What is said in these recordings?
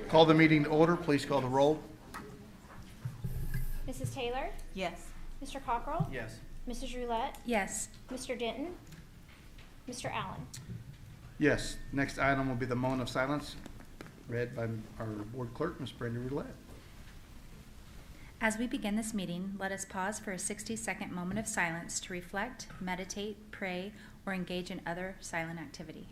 Call the meeting to order. Please call the roll. Mrs. Taylor? Yes. Mr. Cockrell? Yes. Mrs. Roulette? Yes. Mr. Denton? Mr. Allen? Yes. Next item will be the moment of silence, read by our board clerk, Ms. Brenda Roulette. As we begin this meeting, let us pause for a 60-second moment of silence to reflect, meditate, pray, or engage in other silent activity.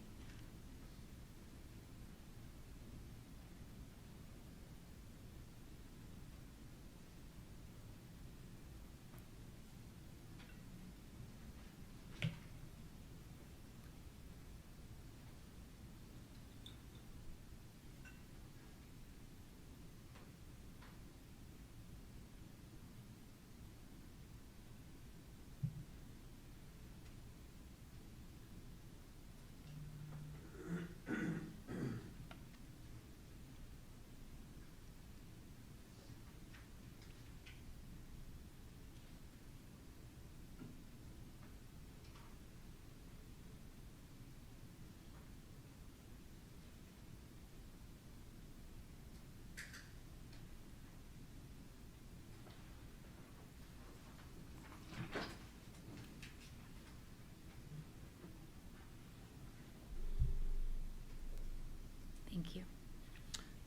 Thank you.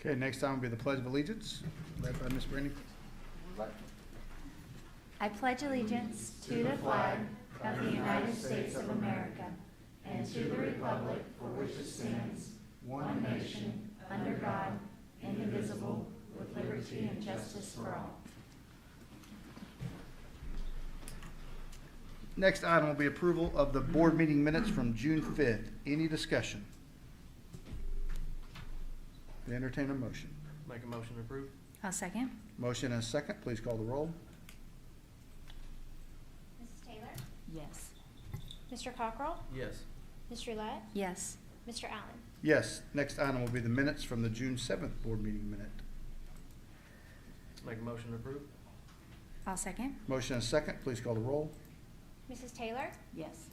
Okay, next time will be the Pledge of Allegiance, led by Ms. Brenda Roulette. I pledge allegiance to the flag of the United States of America and to the republic for which it stands, one nation, under God, indivisible, with liberty and justice for all. Next item will be approval of the board meeting minutes from June 5th. Any discussion? Entertain a motion. Make a motion to approve. I'll second. Motion and a second. Please call the roll. Mrs. Taylor? Yes. Mr. Cockrell? Yes. Ms. Roulette? Yes. Mr. Allen? Yes. Next item will be the minutes from the June 7th board meeting minute. Make a motion to approve. I'll second. Motion and a second. Please call the roll. Mrs. Taylor? Yes.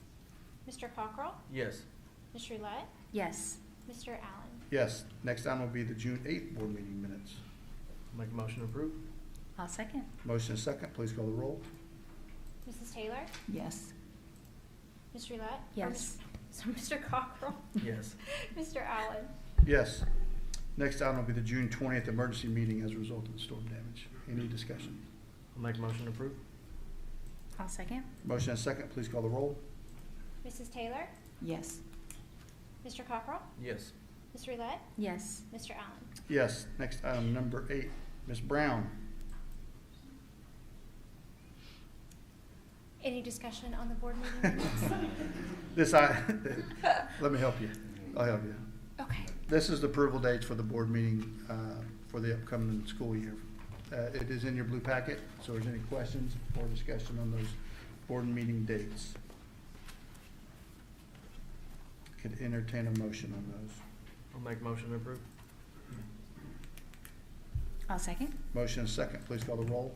Mr. Cockrell? Yes. Ms. Roulette? Yes. Mr. Allen? Yes. Next item will be the June 8th board meeting minutes. Make a motion to approve. I'll second. Motion and a second. Please call the roll. Mrs. Taylor? Yes. Ms. Roulette? Yes. Mr. Cockrell? Yes. Mr. Allen? Yes. Next item will be the June 20th emergency meeting as a result of the storm damage. Any discussion? I'll make a motion to approve. I'll second. Motion and a second. Please call the roll. Mrs. Taylor? Yes. Mr. Cockrell? Yes. Ms. Roulette? Yes. Mr. Allen? Yes. Next item, number 8. Ms. Brown. Any discussion on the board meeting minutes? Let me help you. I'll help you. Okay. This is the approval dates for the board meeting for the upcoming school year. It is in your blue packet, so if there's any questions or discussion on those board meeting dates, could entertain a motion on those. I'll make a motion to approve. I'll second. Motion and second. Please call the roll.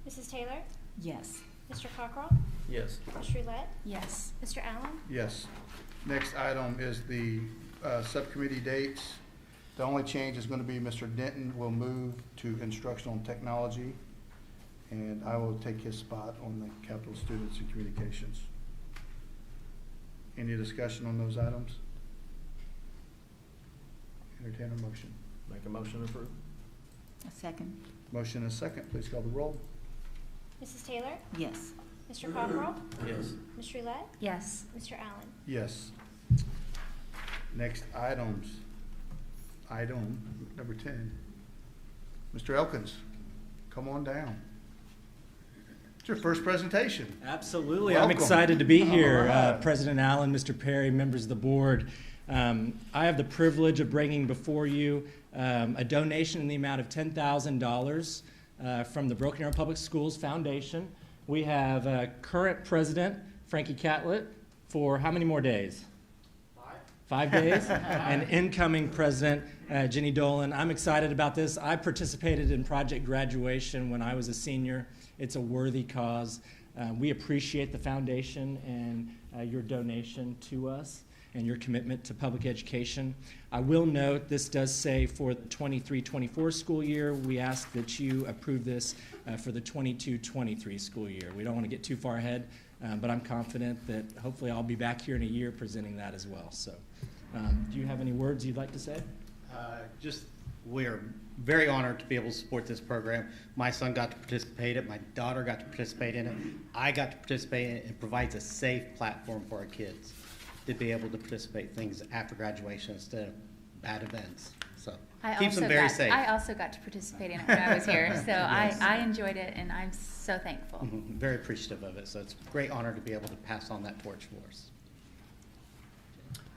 Mrs. Taylor? Yes. Mr. Cockrell? Yes. Ms. Roulette? Yes. Mr. Allen? Yes. Next item is the subcommittee dates. The only change is going to be Mr. Denton will move to instructional and technology, and I will take his spot on the capital students and communications. Any discussion on those items? Entertain a motion. Make a motion to approve. A second. Motion and a second. Please call the roll. Mrs. Taylor? Yes. Mr. Cockrell? Yes. Ms. Roulette? Yes. Mr. Allen? Yes. Next items. Item number 10. Mr. Elkins, come on down. It's your first presentation. Absolutely. Welcome. I'm excited to be here. All right. President Allen, Mr. Perry, members of the board. I have the privilege of bringing before you a donation in the amount of $10,000 from the Broken Arrow Public Schools Foundation. We have current president, Frankie Catlett, for how many more days? 5 days. And incoming president, Jenny Dolan. I'm excited about this. I participated in Project Graduation when I was a senior. It's a worthy cause. We appreciate the foundation and your donation to us. and your commitment to public education. I will note this does say for the 23-24 school year. We ask that you approve this for the 22-23 school year. We don't want to get too far ahead, but I'm confident that hopefully I'll be back here in a year presenting that as well. So do you have any words you'd like to say? We're very honored to be able to support this program. My son got to participate in it. My daughter got to participate in it. I got to participate in it. It provides a safe platform for our kids to be able to participate in things after graduation instead of bad events. So keeps them very safe. I also got to participate in it when I was here, so Yes. I enjoyed it, and I'm so thankful. Very appreciative of it. So it's a great honor to be able to pass on that torch for us.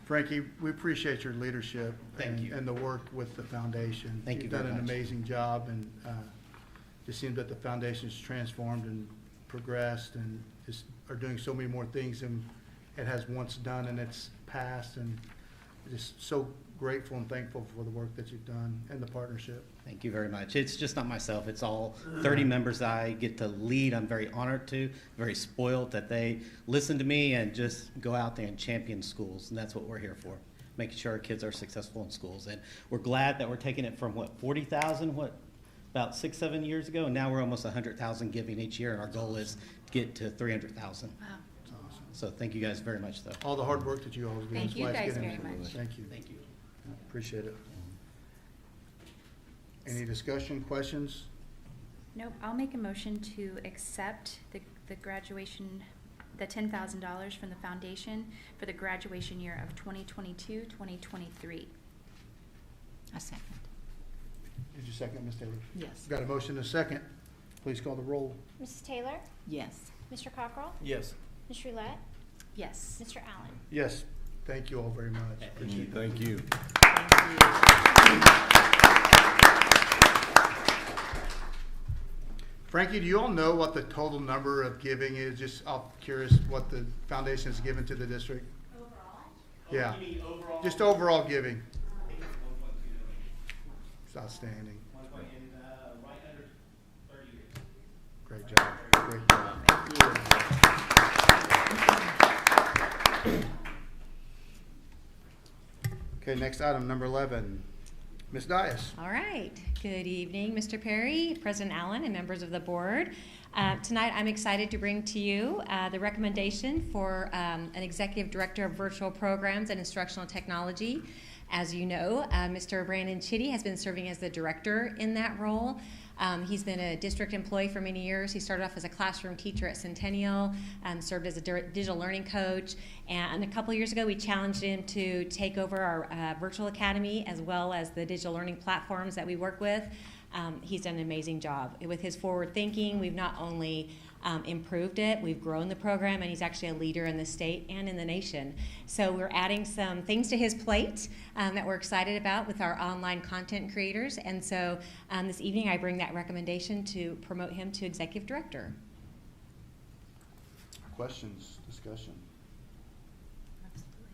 Frankie, we appreciate your leadership. Thank you. And the work with the foundation. Thank you You've done very an much. amazing job, and it seems that the foundation's transformed and progressed and are doing so many more things than it has once done in its past, and just so grateful and thankful for the work that you've done and the partnership. Thank you very much. It's just not myself. It's all 30 members I get to lead. I'm very honored to, very spoiled that they listen to me and just go out there and champion schools. And that's what we're here for, making sure our kids are successful in schools. And we're glad that we're taking it from, 40,000, about 6-7 years ago? And now we're almost 100,000 giving each year. And our goal is to get to 300,000. Wow. It's awesome. So thank you guys very much, though. All the hard work that you always do. Thank is you why it's guys getting very there. much. Thank you. Thank you. Appreciate it. Any discussion, questions? Nope, I'll make a motion to accept the graduation, the $10,000 from the foundation for the graduation year of 2022-2023. A second. Did you second, Ms. Taylor? Yes. Got a motion and a second. Please call the roll. Mrs. Taylor? Yes. Mr. Cockrell? Yes. Ms. Roulette? Yes. Mr. Allen? Yes, thank you all very much. Appreciate it. Thank you. Frankie, do you all know what the total number of giving is? Just, I'm curious what the foundation has given to the district? Overall? Yeah. You mean overall? Just overall giving. I think it's 1.2 million. It's outstanding. Right under 30 years. Great job. Great job. Okay, next item, number 11. Ms. Dias. All right. Good evening, Mr. Perry, President Allen, and members of the board. Tonight, I'm excited to bring to you the recommendation for an Executive Director of Virtual Programs and Instructional Technology. As you know, Mr. Brandon Chitty has been serving as the director in that role. He's been a district employee for many years. He started off as a classroom teacher at Centennial, served as a digital learning coach, and a couple years ago we challenged him to take over our virtual academy as well as the digital learning platforms that we work with. He's done an amazing job. With his forward thinking, we've not only improved it, we've grown the program, and he's actually a leader in the state and in the nation. So we're adding some things to his plate that we're excited about with our online content creators. And so this evening I bring that recommendation to promote him to Executive Director. Questions, discussion? Absolutely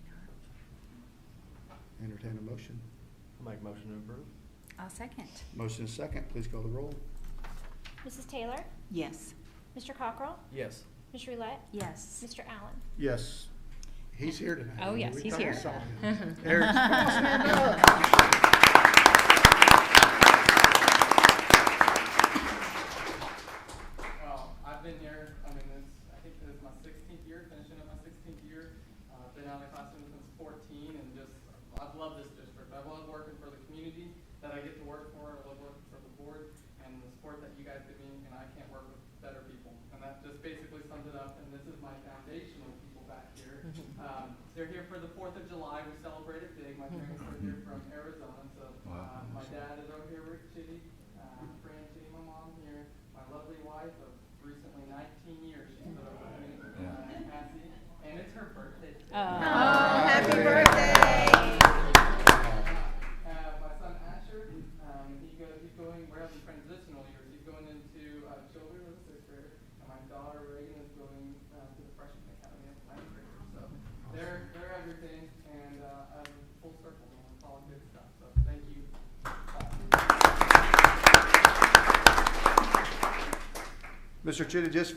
not. Entertain a motion. I'll make a motion to approve. I'll second. Motion is second. Please call the roll. Mrs. Taylor? Yes. Mr. Cockrell? Yes. Ms. Roulette? Yes. Mr. Allen? Yes. He's here tonight. Oh, yes, We he's thought we here. saw him. Eric, come on, stand up. Well, I've been here, I think this is my 16th year, finishing up my 16th year. Been out of the classroom since 14, and just, I've loved this district. I've loved working for the community that I get to work for. I love working for the board and the support that you guys give me, and I can't work with better people. And that just basically sums it up, and this is my foundational people back here. They're here for the 4th of July. We celebrate it big. My parents are here from Arizona, so my dad is over here, Rick Chitty, Fran Chitty, my mom here, my lovely wife of recently 19 years. She's been over with me, Cassie, and it's her birthday today. Happy birthday! My son Asher, he's going, we're having transitional years. He's going into children with a 6th grader, and my daughter Reagan is going to the freshman academy as a 9th grader. So they're everything, and I'm full circle going with all good stuff. So thank you. Mr. Chitty, just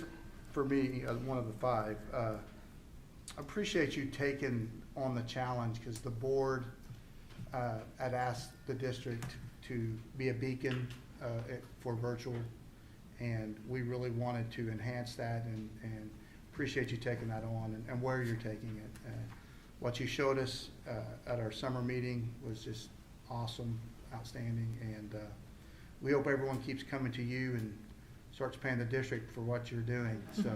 for me, one of the 5, appreciate you taking on the challenge, because the board had asked the district to be a beacon for virtual, and we really wanted to enhance that, and appreciate you taking that on and where you're taking it. What you showed us at our summer meeting was just awesome, outstanding, and we hope everyone keeps coming to you and starts paying the district for what you're doing. So,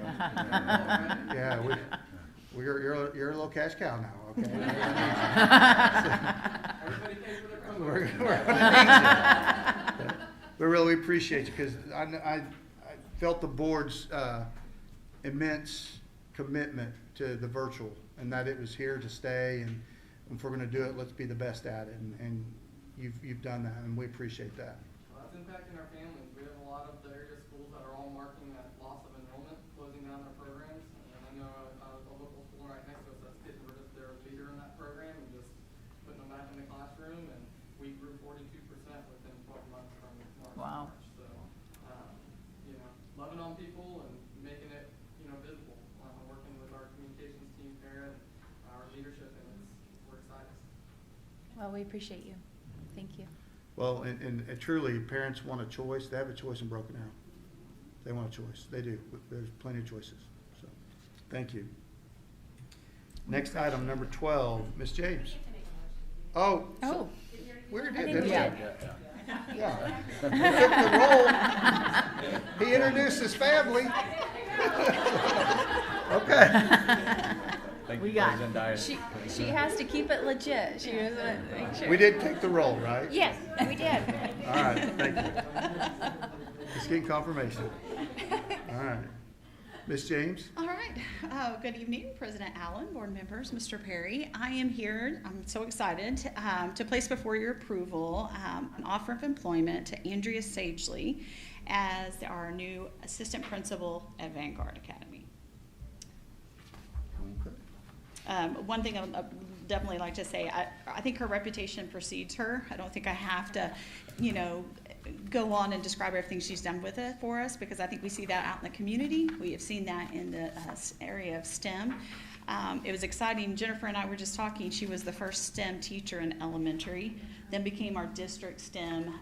yeah, you're a little cash cow now, okay? Everybody pays for their phone. We're gonna need you. We really appreciate you, because I felt the board's immense commitment to the virtual, and that it was here to stay, and if we're gonna do it, let's be the best at it, and you've done that, and we appreciate that. Well, that's impacting our families. We have a lot of the area schools that are all marking that loss of enrollment, closing down their programs. And I know a local school right next to us that's getting rid of their leader in that program and just putting them back in the classroom. And we grew 42% within 12 months from March. Wow. To March. So, loving on people and making it, visible. Working with our communications team, Kara, and our leadership, and we're excited. Well, we appreciate you. Thank you. Well, and truly, parents want a choice. They have a choice in Broken Arrow. They want a choice. They do. There's plenty of choices. So, thank you. Next item, number 12, Ms. James. Oh. Oh. We already I did, think we didn't did. we? Yeah. He took the role. He introduced his family. Okay. We got, She has to keep it legit. She was make sure. We did take the role, right? Yes, we did. All right, thank you. Just getting confirmation. All right. Ms. James? All right. Good evening, President Allen, board members, Mr. Perry. I am here, I'm so excited, to place before your approval an offer of employment to Andrea Sagely as our new assistant principal at Vanguard Academy. One thing I would definitely like to say, I think her reputation precedes her. I don't think I have to, go on and describe everything she's done with it for us, because I think we see that out in the community. We have seen that in the area of STEM. It was exciting. Jennifer and I were just talking. She was the first STEM teacher in elementary, then became our district STEM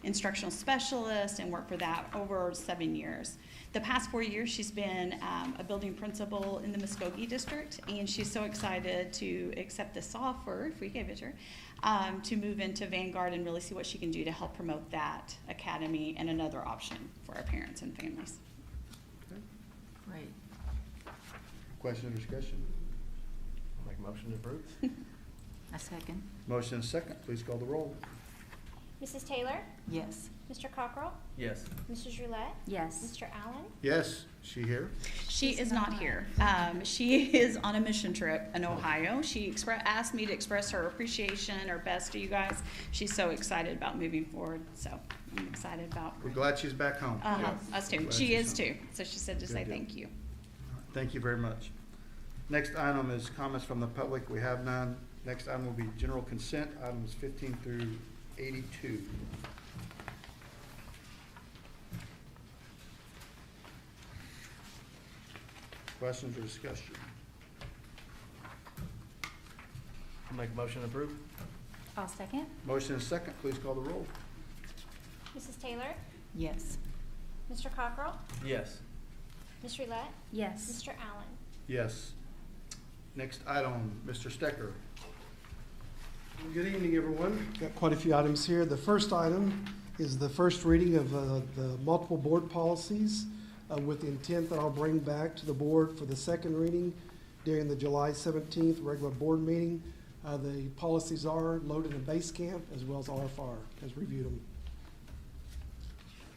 instructional specialist, and worked for that over 7 years. The past 4 years, she's been a building principal in the Muskogee district, and she's so excited to accept this offer, if we gave it to her, to move into Vanguard and really see what she can do to help promote that academy and another option for our parents and families. great. Question or discussion? Make a motion to approve? A second. Motion and second. Please call the roll. Mrs. Taylor? Yes. Mr. Cockrell? Yes. Mrs. Roulette? Yes. Mr. Allen? Yes, she here? She She's is not not. here. She is on a mission trip in Ohio. She asked me to express her appreciation, her best to you guys. She's so excited about moving forward, so I'm excited about We're glad she's back home. us too. Glad She she's is home. too. So she said to Good say deal. thank you. Thank you very much. Next item is comments from the public. We have none. Next item will be general consent, items 15 through 82. Questions or discussion? I'll make a motion to approve? I'll second. Motion and second, please call the roll. Mrs. Taylor? Yes. Mr. Cockrell? Yes. Ms. Roulette? Yes. Mr. Allen? Yes. Next item, Mr. Stecker. Good evening, everyone. Got quite a few items here. The first item is the first reading of the multiple board policies with the intent that I'll bring back to the board for the second reading during the July 17th regular board meeting. The policies are loaded in base camp as well as RFR has reviewed them.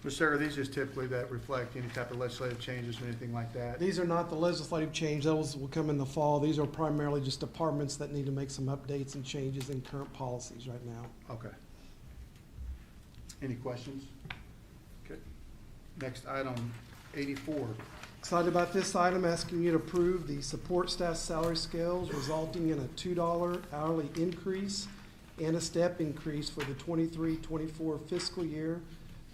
Mr. Stecker, are these just typically that reflect any type of legislative changes or anything like that? These are not the legislative change. Those will come in the fall. These are primarily just departments that need to make some updates and changes in current policies right now. Okay. Any questions? Okay. Next item, 84. Excited about this item, asking you to approve the support staff salary scales resulting in a $2 hourly increase and a step increase for the 23-24 fiscal year.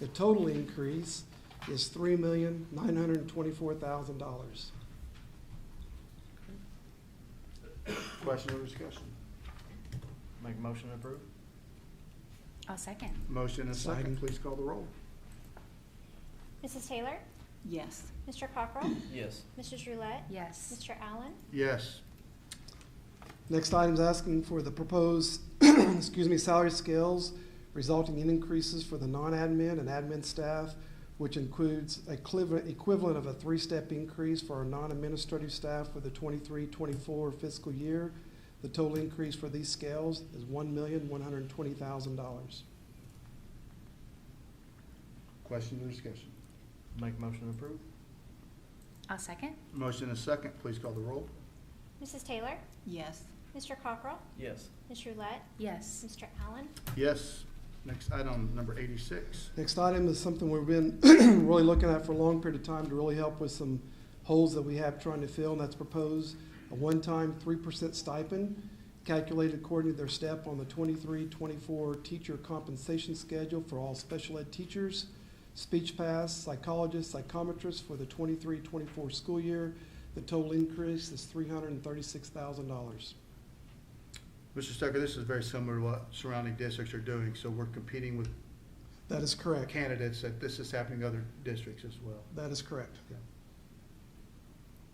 The total increase is $3,924,000. Question or discussion? Make a motion to approve? I'll second. Motion and second, please call the roll. Mrs. Taylor? Yes. Mr. Cockrell? Yes. Mrs. Roulette? Yes. Mr. Allen? Yes. Next item is asking for the proposed, salary scales resulting in increases for the non-admin and admin staff, which includes equivalent of a three-step increase for our non-administrative staff for the 23-24 fiscal year. The total increase for these scales is $1,120,000. Question or discussion? Make a motion to approve? I'll second. Motion and second, please call the roll. Mrs. Taylor? Yes. Mr. Cockrell? Yes. Ms. Roulette? Yes. Mr. Allen? Yes. Next item, number 86. Next item is something we've been really looking at for a long period of time to really help with some holes that we have trying to fill, and that's proposed a one-time 3% stipend calculated according to their step on the 23-24 teacher compensation schedule for all special ed teachers, speech paths, psychologists, psychometrists for the 23-24 school year. The total increase is $336,000. Mr. Stecker, this is very similar to what surrounding districts are doing, so we're competing with That is correct. candidates that this is happening in other districts as well. That is correct.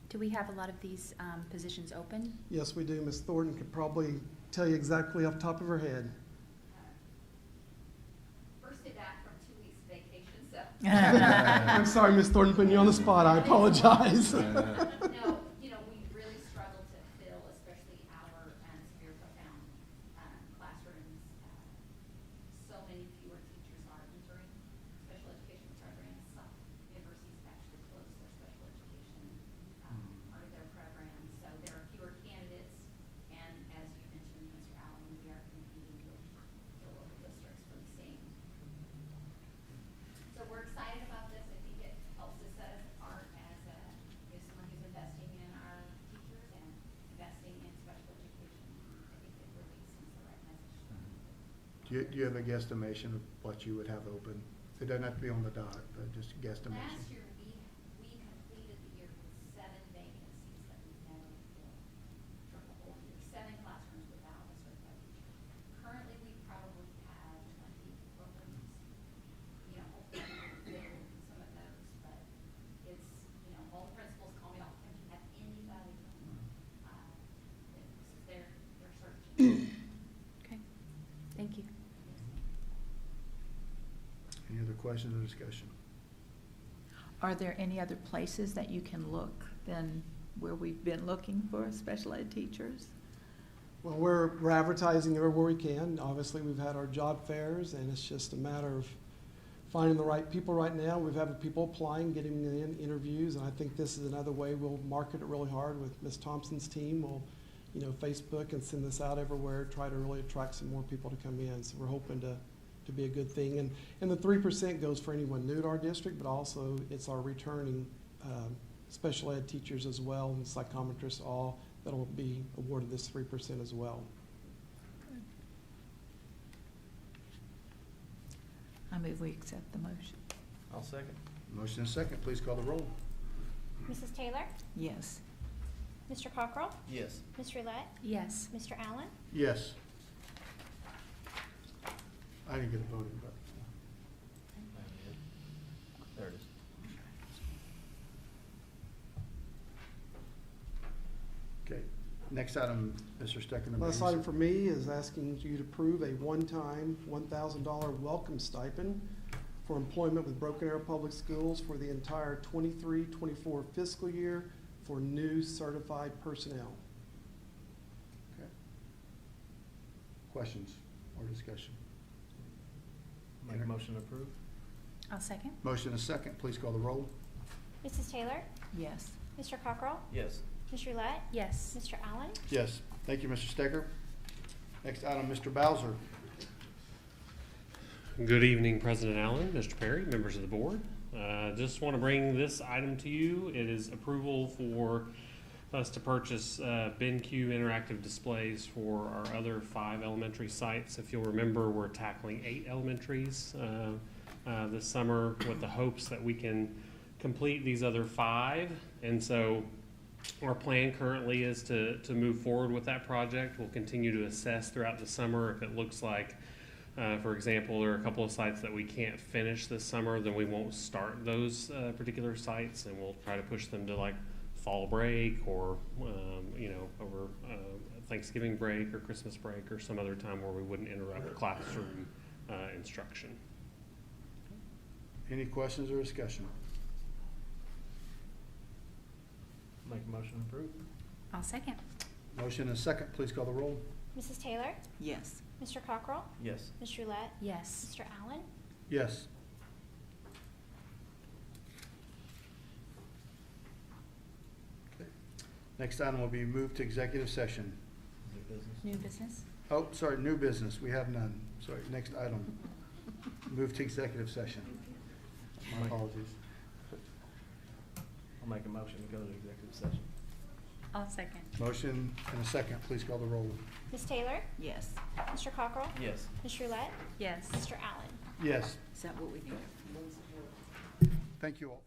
Do we have a lot of these positions open? Yes, we do. Ms. Thornton could probably tell you exactly off the top of her head. First day back from 2 weeks vacation, so. I'm sorry, Ms. Thornton, putting you on the spot. I apologize. No, we really struggle to fill, especially our severe profound classrooms. So many fewer teachers are entering special education programs. Some universities have actually closed their special education part of their programs. So there are fewer candidates, and as you mentioned, Mr. Allen, we are competing with the local districts for the same. So we're excited about this. I think it helps us set us apart as someone who's investing in our teachers and investing in special education. I think it really sends the right message. Do you have a guesstimation of what you would have open? It doesn't have to be on the dot, but just a guesstimation. Last year, we completed the year with 7 vacancies that we've never filled for the whole year. 7 classrooms without a certified teacher. Currently, we probably have 20 openings. Hopefully we'll fill some of those, but it's, all the principals call me all the time, do you have anybody? They're searching. Okay. Thank you. Any other questions or discussion? Are there any other places that you can look than where we've been looking for special ed teachers? Well, we're advertising everywhere we can. Obviously, we've had our job fairs, and it's just a matter of finding the right people right now. We've had people applying, getting them in interviews, and I think this is another way we'll market it really hard with Ms. Thompson's team. We'll, Facebook and send this out everywhere, try to really attract some more people to come in. So we're hoping to be a good thing. And the 3% goes for anyone new to our district, but also it's our returning special ed teachers as well, and psychometrists, all that'll be awarded this 3% as well. I move we accept the motion. I'll second. Motion and second, please call the roll. Mrs. Taylor? Yes. Mr. Cockrell? Yes. Ms. Roulette? Yes. Mr. Allen? Yes. I didn't get a voting, but. There it is. Okay. Next item, Mr. Stecker, number Last 86. item for me is asking you to approve a one-time $1,000 welcome stipend for employment with Broken Arrow Public Schools for the entire 23-24 fiscal year for new certified personnel. Okay. Questions or discussion? Make a motion to approve? I'll second. Motion and second, please call the roll. Mrs. Taylor? Yes. Mr. Cockrell? Yes. Ms. Roulette? Yes. Mr. Allen? Yes. Thank you, Mr. Stecker. Next item, Mr. Bowser. Good evening, President Allen, Mr. Perry, members of the board. Just want to bring this item to you. It is approval for us to purchase BenQ interactive displays for our other 5 elementary sites. If you'll remember, we're tackling 8 elementaries this summer with the hopes that we can complete these other 5. And so Our plan currently is to move forward with that project. We'll continue to assess throughout the summer. If it looks like, for example, there are a couple of sites that we can't finish this summer, then we won't start those particular sites, and we'll try to push them to like fall break or, over Thanksgiving break or Christmas break or some other time where we wouldn't interrupt classroom instruction. Any questions or discussion? Make a motion to approve? I'll second. Motion and a second, please call the roll. Mrs. Taylor? Yes. Mr. Cockrell? Yes. Ms. Roulette? Yes. Mr. Allen? Yes. Okay. Next item will be moved to executive session. New business? New business? Oh, sorry, new business, we have none. Sorry, next item. Move to executive session. My apologies. I'll make a motion to go to executive session. I'll second. Motion and a second, please call the roll. Ms. Taylor? Yes. Mr. Cockrell? Yes. Ms. Roulette? Yes. Mr. Allen? Yes, Is that what we need? thank you all.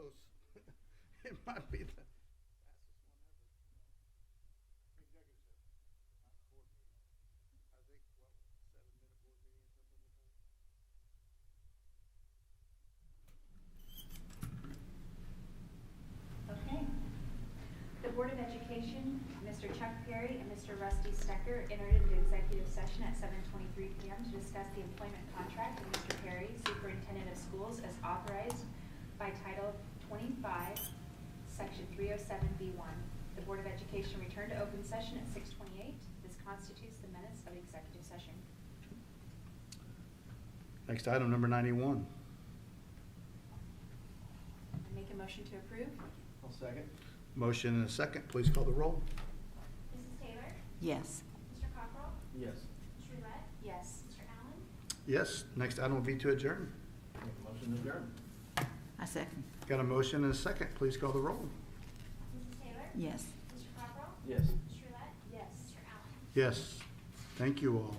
close. It might be the fastest one ever. Executive session, not board meeting. I think, what, 7-minute board meeting or something like that? Okay. The Board of Education, Mr. Chuck Perry and Mr. Rusty Stecker entered into executive session at 7:23 p.m. to discuss the employment contract of Mr. Perry, Superintendent of Schools, as authorized by Title 25, Section 307B1. The Board of Education returned to open session at 6:28. This constitutes the minutes of executive session. Next item, number 91. I make a motion to approve. I'll second. Motion and a second. Please call the roll. Mrs. Taylor? Yes. Mr. Cockrell? Yes. Ms. Roulette? Yes. Mr. Allen? Yes, next item will be to adjourn. Make a motion to adjourn. I second. Got a motion and a second. Please call the roll. Mrs. Taylor? Yes. Mr. Cockrell? Yes. Ms. Roulette? Yes. Mr. Allen? Yes. Thank you all.